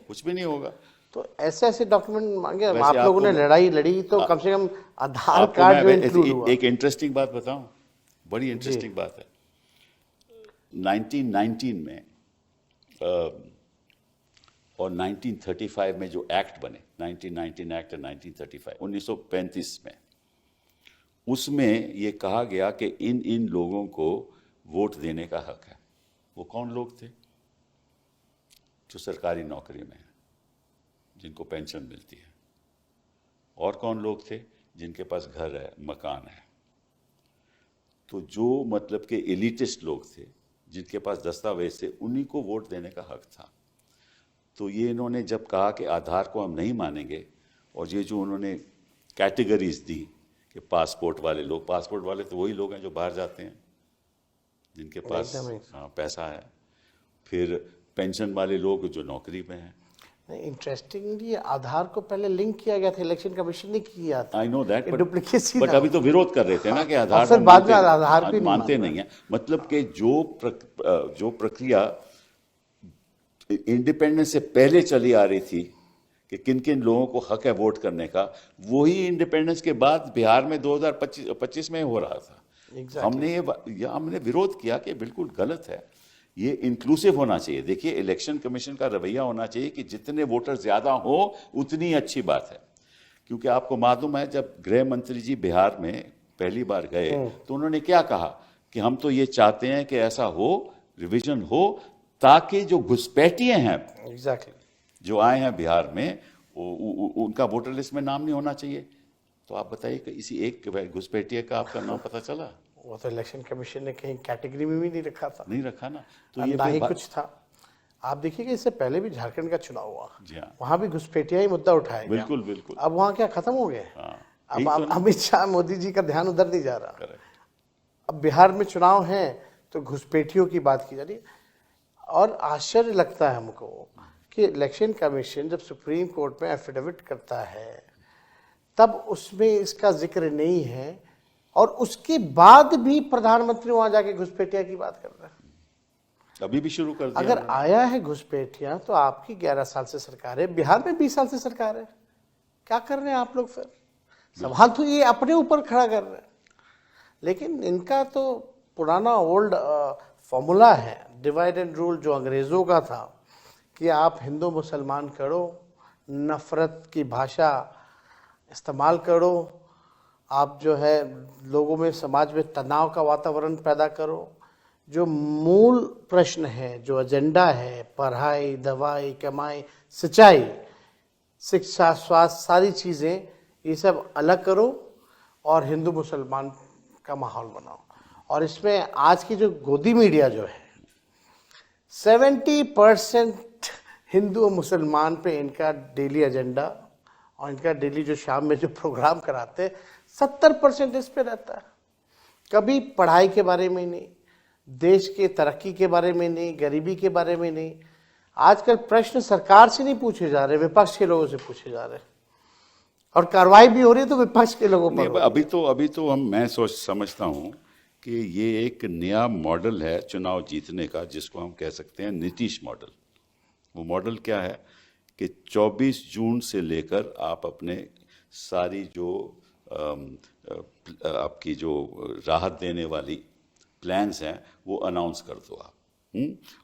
कुछ भी नहीं होगा। तो ऐसे डॉक्यूमेंट मांगे। आप लोगों ने लड़ाई लड़ी तो कम से कम आधार कार्ड जो इंक्लूड हुआ। एक इंटरेस्टिंग बात बताऊं, बड़ी इंटरेस्टिंग बात है। 1919 में और 1935 में जो एक्ट बने, 1919 एक्ट और 1935, 1935 में, उसमें ये कहा गया कि इन लोगों को वोट देने का हक है। वो कौन लोग थे? जो सरकारी नौकरी में है, जिनको पेंशन मिलती है। और कौन लोग थे? जिनके पास घर है, मकान है। तो जो मतलब के एलिटिस्ट लोग थे, जिनके पास दस्तावेज थे, उन्हीं को वोट देने का हक था। तो ये इन्होंने जब कहा कि आधार को हम नहीं मानेंगे, और ये जो उन्होंने कैटेगरीज दी कि पासपोर्ट वाले लोग, पासपोर्ट वाले तो वही लोग हैं जो बाहर जाते हैं, जिनके पास पैसा है। फिर पेंशन वाले लोग जो नौकरी में हैं। इंटरेस्टिंगली आधार को पहले लिंक किया गया था, इलेक्शन कमिशन ने किया था। I know that, duplicacy, but अभी तो विरोध कर रहे थे ना कि आधार फिर बाद में आधार भी मानते नहीं है। मतलब कि जो प्रक्रिया इंडिपेंडेंस से पहले चली आ रही थी कि किन किन लोगों को हक है वोट करने का, वही इंडिपेंडेंस के बाद बिहार में 2025 में हो रहा था। हमने विरोध किया कि बिल्कुल गलत है। ये इंक्लूसिव होना चाहिए। देखिए, इलेक्शन कमीशन का रवैया होना चाहिए कि जितने वोटर ज्यादा हो उतनी अच्छी बात है। क्योंकि आपको मालूम है, जब गृह मंत्री जी बिहार में पहली बार गए तो उन्होंने क्या कहा कि हम तो ये चाहते हैं कि ऐसा हो, रिवीजन हो, ताकि जो घुसपैठिए हैं एग्जैक्टली जो आए हैं बिहार में उनका वोटर लिस्ट में नाम नहीं होना चाहिए। तो आप बताइए कि इसी एक घुसपैठिए का आपका नाम पता चला? वो तो इलेक्शन कमीशन ने कहीं कैटेगरी में भी नहीं रखा था, नहीं रखा ना। तो और ये ना ही फिर कुछ था। आप देखिएगा, इससे पहले भी झारखंड का चुनाव हुआ, जी हाँ, वहां भी घुसपैठिया ही मुद्दा उठाया गया। बिल्कुल बिल्कुल। अब वहां क्या खत्म हो गया? हाँ, अब यही तो अब ना। अमित शाह मोदी जी का ध्यान उधर नहीं जा रहा। करेक्ट। अब बिहार में चुनाव है तो घुसपैठियों की बात की जा रही है। और आश्चर्य लगता है हमको कि इलेक्शन कमीशन जब सुप्रीम कोर्ट में एफिडेविट करता है तब उसमें इसका जिक्र नहीं है, और उसके बाद भी प्रधानमंत्री वहां जाके घुसपैठिया की बात कर रहे हैं। अभी भी शुरू कर दिया अगर उन्होंने। आया है घुसपैठिया तो आपकी 11 साल से सरकार है, बिहार में 20 साल से सरकार है, क्या कर रहे हैं आप लोग? फिर सवाल तो ये अपने ऊपर खड़ा कर रहे हैं। लेकिन इनका तो पुराना ओल्ड फॉर्मूला है, डिवाइड एंड रूल, जो अंग्रेजों का था कि आप हिंदू मुसलमान करो, नफरत की भाषा इस्तेमाल करो, आप जो है लोगों में, समाज में तनाव का वातावरण पैदा करो। जो मूल प्रश्न है, जो एजेंडा है, पढ़ाई, दवाई, कमाई, सिंचाई, शिक्षा, स्वास्थ्य, सारी चीज़ें, ये सब अलग करो और हिंदू मुसलमान का माहौल बनाओ। और इसमें आज की जो गोदी मीडिया जो है, 70% हिंदू और मुसलमान पे इनका डेली एजेंडा, और इनका डेली जो शाम में जो प्रोग्राम कराते, 70% इस पे रहता है। कभी पढ़ाई के बारे में नहीं, देश के तरक्की के बारे में नहीं, गरीबी के बारे में नहीं। आजकल प्रश्न सरकार से नहीं पूछे जा रहे, विपक्ष के लोगों से पूछे जा रहे, और कार्रवाई भी हो रही है तो विपक्ष के लोगों पर नहीं, हो रही है। अभी तो मैं समझता हूं कि ये एक नया मॉडल है चुनाव जीतने का, जिसको हम कह सकते हैं नीतीश मॉडल। वो मॉडल क्या है कि 24 जून से लेकर आप अपने सारी जो आपकी जो राहत देने वाली प्लान्स हैं वो अनाउंस कर दो आप,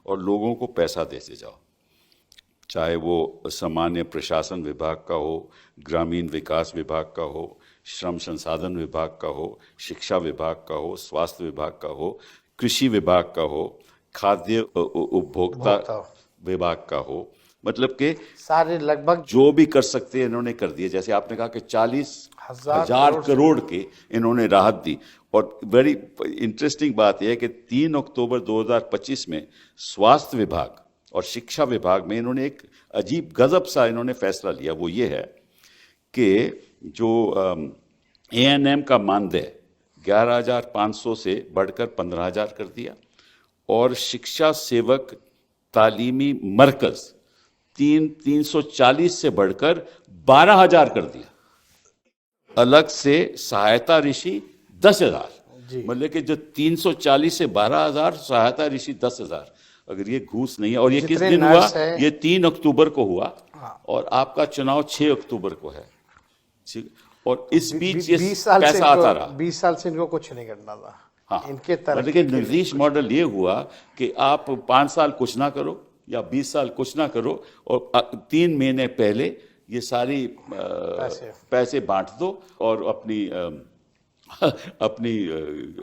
और लोगों को पैसा देते जाओ, चाहे वो सामान्य प्रशासन विभाग का हो, ग्रामीण विकास विभाग का हो, श्रम संसाधन विभाग का हो, शिक्षा विभाग का हो, स्वास्थ्य विभाग का हो, कृषि विभाग का हो, खाद्य उपभोक्ता विभाग का हो। मतलब कि सारे लगभग जो भी कर सकते हैं इन्होंने कर दिए। जैसे आपने कहा कि 40,000 करोड़ की इन्होंने राहत दी। और वेरी इंटरेस्टिंग बात यह है कि 3 अक्टूबर 2025 में स्वास्थ्य विभाग और शिक्षा विभाग में इन्होंने एक अजीब गजब सा इन्होंने फैसला लिया। वो ये है कि जो ANM का मानदेय 11,500 से बढ़कर 15,000 कर दिया, और शिक्षा सेवक तालीमी मरकज 340 से बढ़कर 12,000 कर दिया। अलग से सहायता ऋषि 10,000, मतलब कि जो 340 से 12,000, सहायता ऋषि 10,000। अगर ये घूस नहीं है, और ये किस दिन हुआ? ये 3 अक्टूबर को हुआ, और आपका चुनाव 6 अक्टूबर को है। और इस बीच ये पैसा आता रहा। 20 साल से इनको कुछ नहीं करना था। हाँ, इनके तरफ लेकिन नीतीश मॉडल ये हुआ कि आप 5 साल कुछ ना करो या 20 साल कुछ ना करो, और 3 महीने पहले ये सारी पैसे बांट दो, और अपनी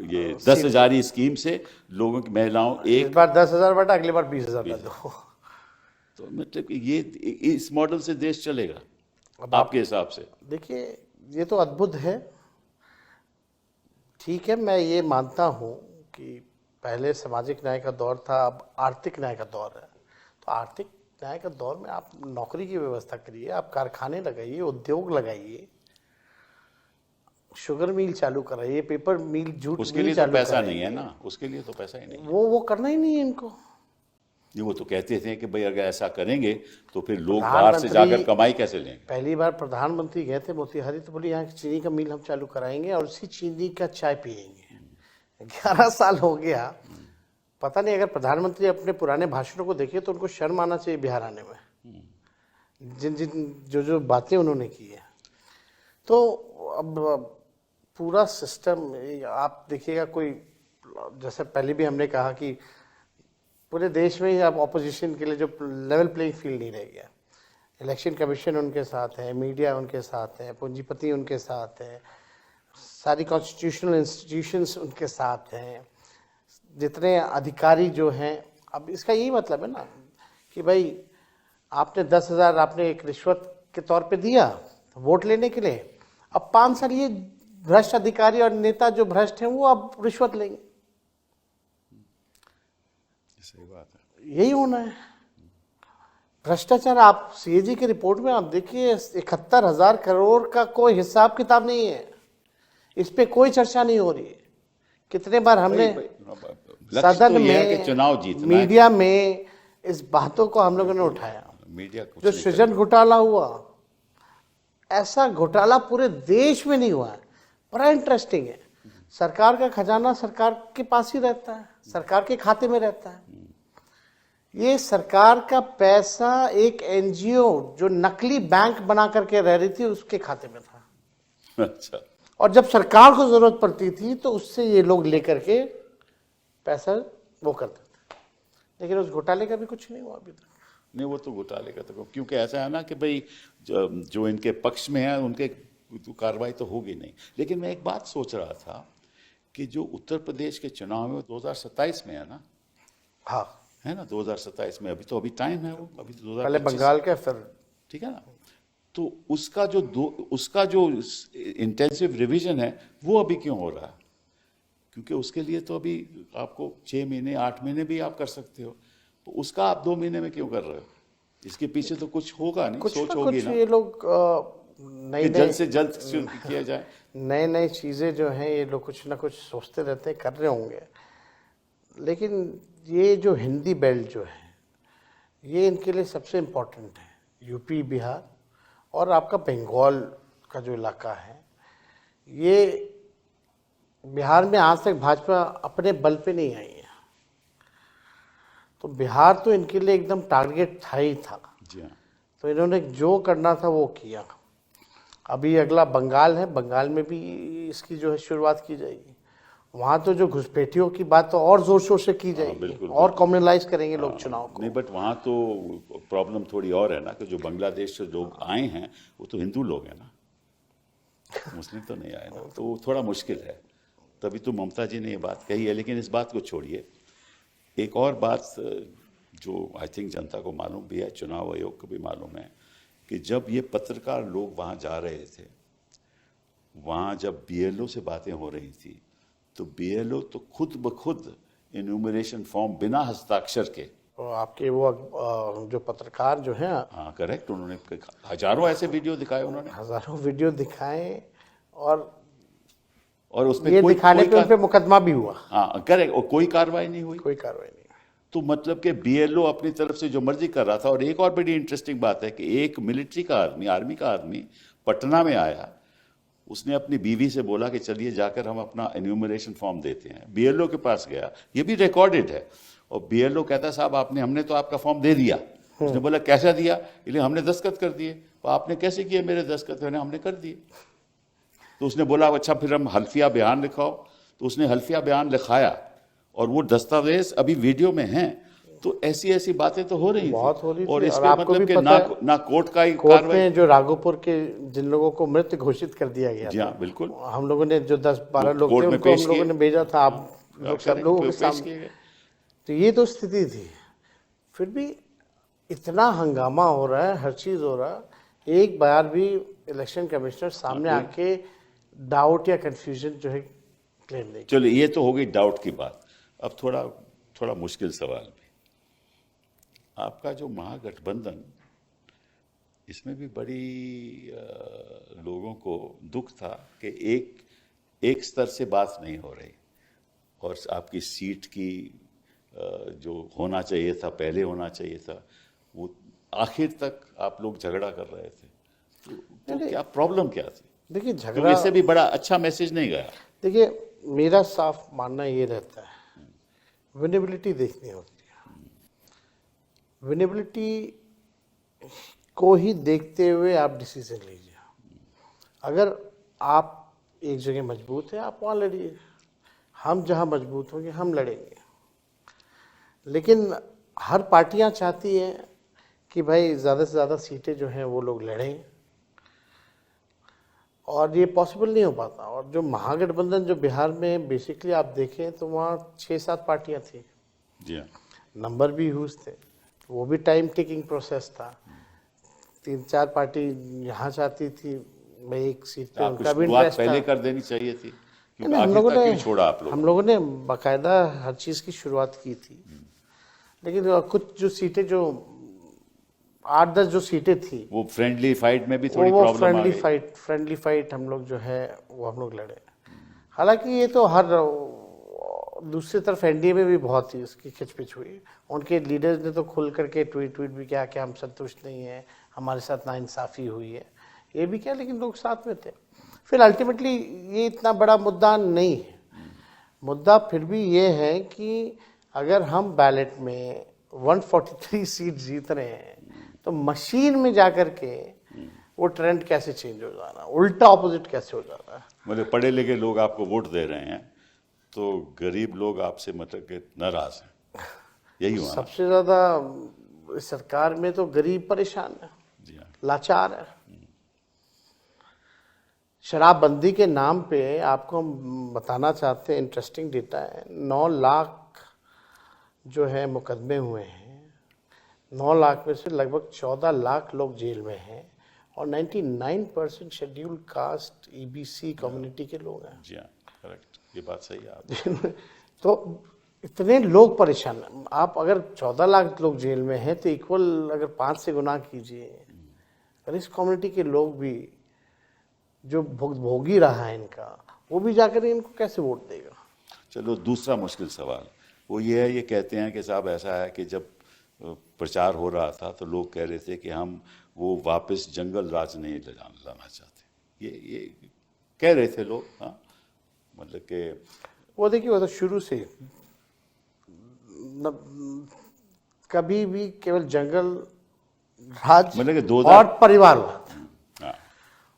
ये 10,000 स्कीम से लोगों की महिलाओं इस बार 10,000 बांटा, अगली बार 20,000 दे दो। तो मतलब कि ये इस मॉडल से देश चलेगा आपके हिसाब से? देखिए, ये तो अद्भुत है। ठीक है, मैं ये मानता हूँ कि पहले सामाजिक न्याय का दौर था, अब आर्थिक न्याय का दौर है। तो आर्थिक न्याय का दौर में आप नौकरी की व्यवस्था करिए, आप कारखाने लगाइए, उद्योग लगाइए, शुगर मिल चालू कराइए, पेपर मिल, जूट उसके मिल लिए चालू तो पैसा कराइए। नहीं है ना, उसके लिए तो पैसा ही नहीं है। वो करना ही नहीं है इनको। वो तो कहते थे कि भाई अगर ऐसा करेंगे तो फिर लोग बाहर से जाकर कमाई कैसे लेंगे। पहली बार प्रधानमंत्री गए थे मोतिहारी, तो बोले यहाँ की चीनी का मिल हम चालू कराएंगे और उसी चीनी का चाय पियेंगे। 11 साल हो गया, पता नहीं। अगर प्रधानमंत्री अपने पुराने भाषणों को देखिए तो उनको शर्म आना चाहिए बिहार आने में, जो बातें उन्होंने की है। तो अब पूरा सिस्टम आप देखिएगा, कोई जैसे पहले भी हमने कहा कि पूरे देश में ही अब ऑपोजिशन के लिए जो लेवल प्लेइंग फील्ड नहीं रह गया। इलेक्शन कमीशन उनके साथ है, मीडिया उनके साथ है, पूंजीपति उनके साथ है, सारी कॉन्स्टिट्यूशनल इंस्टीट्यूशंस उनके साथ हैं, जितने अधिकारी जो हैं। अब इसका यही मतलब है ना कि भाई आपने 10,000 आपने एक रिश्वत के तौर पे दिया वोट लेने के लिए, अब 5 साल ये भ्रष्ट अधिकारी और नेता जो भ्रष्ट हैं वो अब रिश्वत लेंगे। सही बात है। यही होना है भ्रष्टाचार। आप सीएजी की रिपोर्ट में आप देखिए 71,000 करोड़ का कोई हिसाब किताब नहीं है, इस पे कोई चर्चा नहीं हो रही है। कितने बार हमने सदन में, चुनाव जीतना, मीडिया में इस बातों को हम लोगों ने उठाया। मीडिया जो सृजन घोटाला हुआ, ऐसा घोटाला पूरे देश में नहीं हुआ है। बड़ा इंटरेस्टिंग है। सरकार का खजाना सरकार के पास ही रहता है, सरकार के खाते में रहता है। ये सरकार का पैसा एक एनजीओ जो नकली बैंक बना करके रह रही थी उसके खाते में था। अच्छा। और जब सरकार को जरूरत पड़ती थी तो उससे ये लोग लेकर के पैसा वो करते थे। लेकिन उस घोटाले का भी कुछ नहीं हुआ अभी तक। नहीं, वो तो घोटाले का तो, क्योंकि ऐसा है ना कि भाई जो इनके पक्ष में है उनके तो कार्रवाई तो होगी नहीं। लेकिन मैं एक बात सोच रहा था कि जो उत्तर प्रदेश के चुनाव में 2027 में है ना, हाँ है ना, 2027 में, अभी टाइम है, वो अभी तो 2025 पहले बंगाल का, फिर ठीक है ना। तो उसका जो इंटेंसिव रिवीजन है वो अभी क्यों हो रहा है? क्योंकि उसके लिए तो अभी आपको 6 महीने 8 महीने भी आप कर सकते हो, तो उसका आप 2 महीने में क्यों कर रहे हो? इसके पीछे तो कुछ होगा नहीं, सोच होगी ना। ये लोग कि जल्द से जल्द किया जाए। नए नए चीज़ें जो हैं ये लोग कुछ ना कुछ सोचते रहते हैं, कर रहे होंगे। लेकिन ये जो हिंदी बेल्ट जो है ये इनके लिए सबसे इम्पोर्टेंट है। यूपी, बिहार और आपका बंगाल का जो इलाका है, ये बिहार में आज तक भाजपा अपने बल पे नहीं आई है, तो बिहार तो इनके लिए एकदम टारगेट था ही था। जी हाँ। तो इन्होंने जो करना था वो किया। अभी अगला बंगाल है, बंगाल में भी इसकी जो है शुरुआत की जाएगी। वहाँ तो जो घुसपैठियों की बात तो और जोर शोर से की जाएगी, बिल्कुल, और कम्युनलाइज करेंगे लोग चुनाव को। नहीं, बट वहाँ तो प्रॉब्लम थोड़ी और है ना कि जो बांग्लादेश से लोग आए हैं वो तो हिंदू लोग हैं ना, मुस्लिम तो नहीं आए ना, तो वो थोड़ा मुश्किल है। तभी तो ममता जी ने ये बात कही है। लेकिन इस बात को छोड़िए, एक और बात जो आई थिंक जनता को मालूम भी है, चुनाव आयोग को भी मालूम है, कि जब ये पत्रकार लोग वहाँ जा रहे थे, वहाँ जब बीएलओ से बातें हो रही थी, तो बीएलओ तो खुद ब खुद इन्यूमरेशन फॉर्म बिना हस्ताक्षर के, तो आपके वो जो पत्रकार जो हैं, हाँ करेक्ट, उन्होंने हजारों ऐसे वीडियो दिखाए, उन्होंने हजारों वीडियो दिखाए, और उसमें ये दिखाने पे उन पे मुकदमा भी हुआ। हाँ करेक्ट, और कोई कार्रवाई नहीं हुई। कोई कार्रवाई नहीं। तो मतलब कि बीएलओ अपनी तरफ से जो मर्जी कर रहा था। और एक और बड़ी इंटरेस्टिंग बात है कि एक मिलिट्री का आदमी, आर्मी का आदमी पटना में आया, उसने अपनी बीवी से बोला कि चलिए जाकर हम अपना एन्यूमरेशन फॉर्म देते हैं। बीएलओ के पास गया, ये भी रिकॉर्डेड है, और बीएलओ कहता साहब हमने तो आपका फॉर्म दे दिया। उसने बोला कैसा दिया? इसलिए हमने दस्तखत कर दिए। तो आपने कैसे किए मेरे दस्तखत? हमने कर दिए। तो उसने बोला अच्छा फिर हम हल्फिया बयान लिखाओ। तो उसने हल्फिया बयान लिखाया, और वो दस्तावेज अभी वीडियो में हैं। तो ऐसी ऐसी बातें तो हो रही बहुत हो रही थी। और इसके आपको मतलब भी कि ना कोर्ट का ही कोर्ट में जो राघोपुर के जिन लोगों को मृत घोषित कर दिया गया, जी हाँ बिल्कुल, हम लोगों ने जो 10-12 लोग थे उनको हम लोगों ने भेजा था, आप लोग सब लोगों के सामने। तो ये तो स्थिति थी। फिर भी इतना हंगामा हो रहा है, हर चीज हो रहा है, एक बार भी इलेक्शन कमिश्नर सामने आके डाउट या कंफ्यूजन जो है क्लेम नहीं। चलो ये तो हो गई डाउट की बात। अब थोड़ा मुश्किल सवाल भी, आपका जो महागठबंधन, इसमें भी बड़ी लोगों को दुख था कि एक स्तर से बात नहीं हो रही, और आपकी सीट की जो होना चाहिए था, पहले होना चाहिए था, वो आखिर तक आप लोग झगड़ा कर रहे थे। तो क्या प्रॉब्लम क्या थी? देखिए झगड़ा, इससे भी बड़ा अच्छा मैसेज नहीं गया। देखिए मेरा साफ मानना ये रहता है, विनेबिलिटी देखनी होती है। विनेबिलिटी को ही देखते हुए आप डिसीजन लीजिए। अगर आप एक जगह मजबूत है, आप वहाँ लड़िए। हम जहाँ मजबूत होंगे हम लड़ेंगे। लेकिन हर पार्टियां चाहती हैं कि भाई ज़्यादा से ज़्यादा सीटें जो हैं वो लोग लड़ें, और ये पॉसिबल नहीं हो पाता। और जो महागठबंधन जो बिहार में बेसिकली आप देखें तो वहाँ 6-7 पार्टियां थी, जी हाँ। नंबर भी ह्यूज थे, वो भी टाइम टेकिंग प्रोसेस था। 3-4 पार्टी यहाँ चाहती थी भाई एक सीट पे, आपको उनका भी शुरुआत इंटरेस्ट पहले था। कर देनी चाहिए थी, क्योंकि नहीं, आखिर तक क्यों छोड़ा आप लोगों हम लोगों ने बाकायदा हर चीज़ की शुरुआत की थी, लेकिन कुछ जो सीटें जो 8-10 जो सीटें थी वो फ्रेंडली फाइट में भी थोड़ी वो प्रॉब्लम आ गई। फ्रेंडली फाइट हम लोग जो है वो हम लोग लड़े। हालांकि ये तो हर दूसरी तरफ एनडीए में भी बहुत ही इसकी खिचपिच हुई। उनके लीडर्स ने तो खुल करके ट्वीट भी किया कि हम संतुष्ट नहीं हैं, हमारे साथ नाइंसाफ़ी हुई है, ये भी क्या, लेकिन लोग साथ में थे। फिर अल्टीमेटली ये इतना बड़ा मुद्दा नहीं है। मुद्दा फिर भी ये है कि अगर हम बैलेट में 143 सीट जीत रहे हैं तो मशीन में जाकर के वो ट्रेंड कैसे चेंज हो जाना, उल्टा ऑपोजिट कैसे हो जाना है। मतलब पढ़े लिखे लोग आपको वोट दे रहे हैं तो गरीब लोग आपसे मतलब कि नाराज हैं, यही हुआ ना? सबसे ज्यादा इस सरकार में तो गरीब परेशान है, जी हाँ। लाचार है। शराबबंदी के नाम पे आपको हम बताना चाहते हैं, इंटरेस्टिंग डेटा है, 9 लाख जो है मुकदमे हुए हैं, 9 लाख में से लगभग 14 लाख लोग जेल में हैं, और 99% शेड्यूल्ड कास्ट ईबीसी कम्युनिटी के लोग हैं। जी हाँ, करेक्ट, ये बात सही है आपकी। तो इतने लोग परेशान हैं। आप अगर 14 लाख लोग जेल में हैं तो इक्वल अगर 5 से गुना कीजिए, अगर इस कम्युनिटी के लोग भी जो भोगी रहा है इनका, वो भी जाकर इनको कैसे वोट देगा। चलो दूसरा मुश्किल सवाल वो ये है, ये कहते हैं कि साहब ऐसा है कि जब प्रचार हो रहा था तो लोग कह रहे थे कि हम वो वापस जंगल राज नहीं लाना चाहते, ये कह रहे थे लोग। हाँ, मतलब कि वो देखिए, वो तो शुरू से कभी भी केवल जंगल राज मतलब कि 2000 और परिवारवाद। हाँ,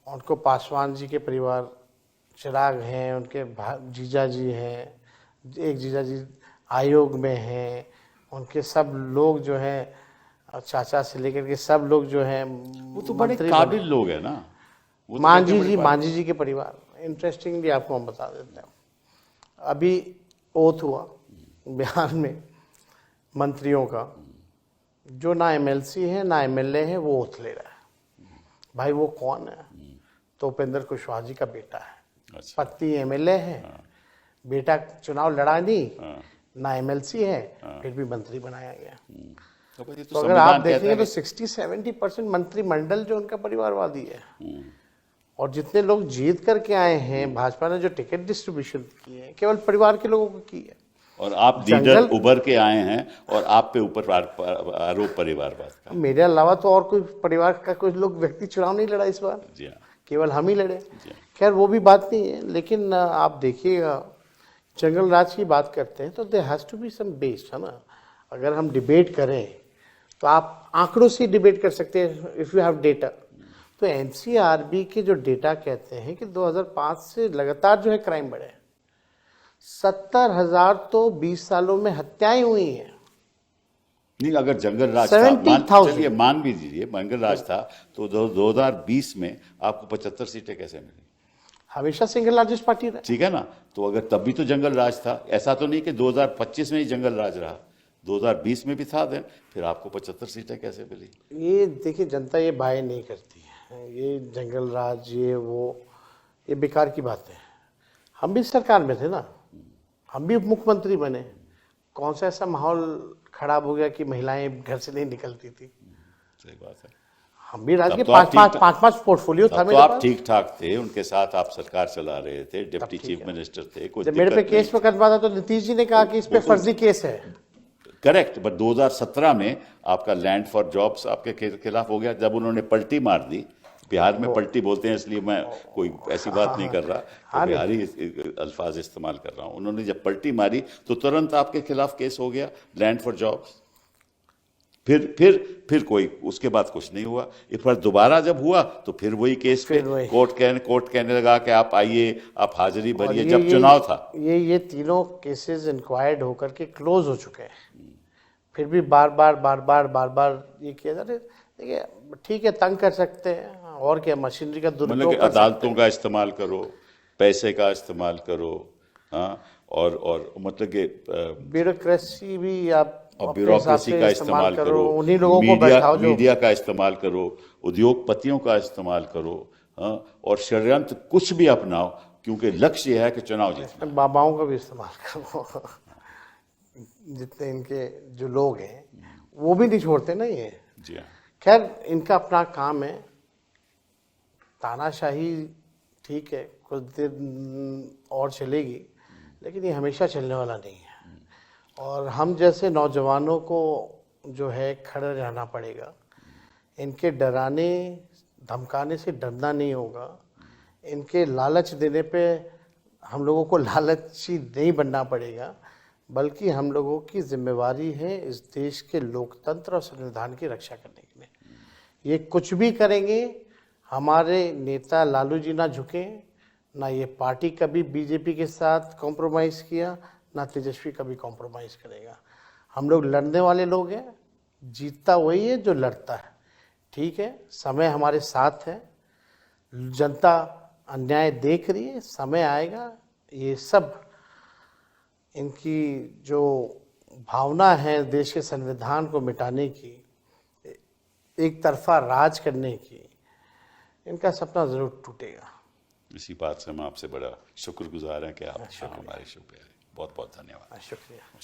उनको पासवान जी के परिवार चिराग हैं, उनके जीजा जी हैं, एक जीजा जी आयोग में हैं, उनके सब लोग जो हैं चाचा से लेकर के सब लोग जो हैं वो तो बड़े काबिल लोग हैं ना। वो तो मांझी जी के परिवार। इंटरेस्टिंगली आपको हम बता देते हैं, अभी ओथ हुआ बिहार में मंत्रियों का, जो ना एमएलसी है ना एमएलए है, वो ओथ ले रहा है। भाई वो कौन है? तो उपेंद्र कुशवाहा जी का बेटा है। अच्छा। पति एमएलए है, बेटा चुनाव लड़ा नहीं, ना एमएलसी है, फिर भी मंत्री बनाया गया। तो अगर आप देखेंगे तो 60-70% मंत्रिमंडल जो उनका परिवारवादी है। और जितने लोग जीत करके आए हैं, भाजपा ने जो टिकट डिस्ट्रीब्यूशन की है केवल परिवार के लोगों को की है। और आप लीडर उभर के आए हैं और आप पे ऊपर आरोप परिवारवाद का। मेरे अलावा तो और कोई परिवार का कोई लोग व्यक्ति चुनाव नहीं लड़ा इस बार, जी हाँ, केवल हम ही लड़े। खैर वो भी बात नहीं है, लेकिन आप देखिएगा जंगल राज की बात करते हैं तो there has to be some base, है ना। अगर हम डिबेट करें तो आप आंकड़ों से डिबेट कर सकते हैं, इफ़ यू हैव डेटा। तो एनसीआरबी के जो डेटा कहते हैं कि 2005 से लगातार जो है क्राइम बढ़े, 70,000 तो 20 सालों में हत्याएं हुई हैं। नहीं, अगर जंगल राज था, चलिए मान भी दीजिए जंगल राज था, तो 2020 में आपको 75 सीटें कैसे मिली? हमेशा सिंगल लार्जेस्ट पार्टी रहे। ठीक है ना, तो अगर तब भी तो जंगल राज था, ऐसा तो नहीं कि 2025 में ही जंगल राज रहा, 2020 में भी था, देन फिर आपको 75 सीटें कैसे मिली? ये देखिए, जनता ये बाय नहीं करती है, ये जंगल राज ये वो, ये बेकार की बात है। हम भी सरकार में थे ना, हम भी मुख्यमंत्री बने, कौन सा ऐसा माहौल खराब हो गया कि महिलाएं घर से नहीं निकलती थी? सही बात है। हम भी राज्य के 5-5 पोर्टफोलियो था मेरे पास। आप ठीक ठाक थे, उनके साथ आप सरकार चला रहे थे, डिप्टी चीफ मिनिस्टर थे, कोई जब मेरे पे केस मुकदमा था तो नीतीश जी ने कहा कि इस पे फर्जी केस है। करेक्ट, बट 2017 में आपका लैंड फॉर जॉब्स आपके खिलाफ हो गया, जब उन्होंने पलटी मार दी। बिहार में पलटी बोलते हैं, इसलिए मैं कोई ऐसी बात नहीं कर रहा, तो बिहारी अल्फाज इस्तेमाल कर रहा हूं। उन्होंने जब पलटी मारी तो तुरंत आपके खिलाफ केस हो गया, लैंड फॉर जॉब्स। फिर कोई उसके बाद कुछ नहीं हुआ। एक बार दोबारा जब हुआ तो फिर वही केस पे कोर्ट कहने लगा कि आप आइए, आप हाजिरी भरिए, जब चुनाव था। ये तीनों केसेस इंक्वायर्ड होकर के क्लोज हो चुके हैं। फिर भी बार बार ये किया जा रहा है। देखिए ठीक है, तंग कर सकते हैं, और क्या, मशीनरी का मतलब कि दुरुपयोग कर सकते अदालतों का इस्तेमाल करो, पैसे का इस्तेमाल करो, हाँ, और मतलब कि हैं। ब्यूरोक्रेसी भी आप और अपने हिसाब ब्यूरोक्रेसी से का इस्तेमाल इस्तेमाल करो, उन्हीं लोगों को मीडिया बैठाओ जो मीडिया का इस्तेमाल करो, उद्योगपतियों का इस्तेमाल करो, हाँ, और षड्यंत्र कुछ भी अपनाओ, क्योंकि लक्ष्य यह है कि चुनाव जीतना। बाबाओं का भी इस्तेमाल करो। जितने इनके जो लोग हैं वो भी नहीं छोड़ते ना ये। जी हाँ। खैर इनका अपना काम है, तानाशाही ठीक है, कुछ दिन और चलेगी, लेकिन ये हमेशा चलने वाला नहीं है। और हम जैसे नौजवानों को जो है खड़े रहना पड़ेगा। इनके डराने धमकाने से डरना नहीं होगा, इनके लालच देने पे हम लोगों को लालची नहीं बनना पड़ेगा, बल्कि हम लोगों की जिम्मेवारी है इस देश के लोकतंत्र और संविधान की रक्षा करने के लिए। ये कुछ भी करेंगे, हमारे नेता लालू जी ना झुके, ना ये पार्टी कभी बीजेपी के साथ कॉम्प्रोमाइज़ किया, ना तेजस्वी कभी कॉम्प्रोमाइज़ करेगा। हम लोग लड़ने वाले लोग हैं, जीतता वही है जो लड़ता है। ठीक है, समय हमारे साथ है, जनता अन्याय देख रही है, समय आएगा ये सब इनकी जो भावना है देश के संविधान को मिटाने की, एक तरफा राज करने की, इनका सपना जरूर टूटेगा। इसी बात से हम आपसे बड़ा शुक्रगुजार हैं कि आप हमारे शो पे आए। बहुत बहुत धन्यवाद। शुक्रिया।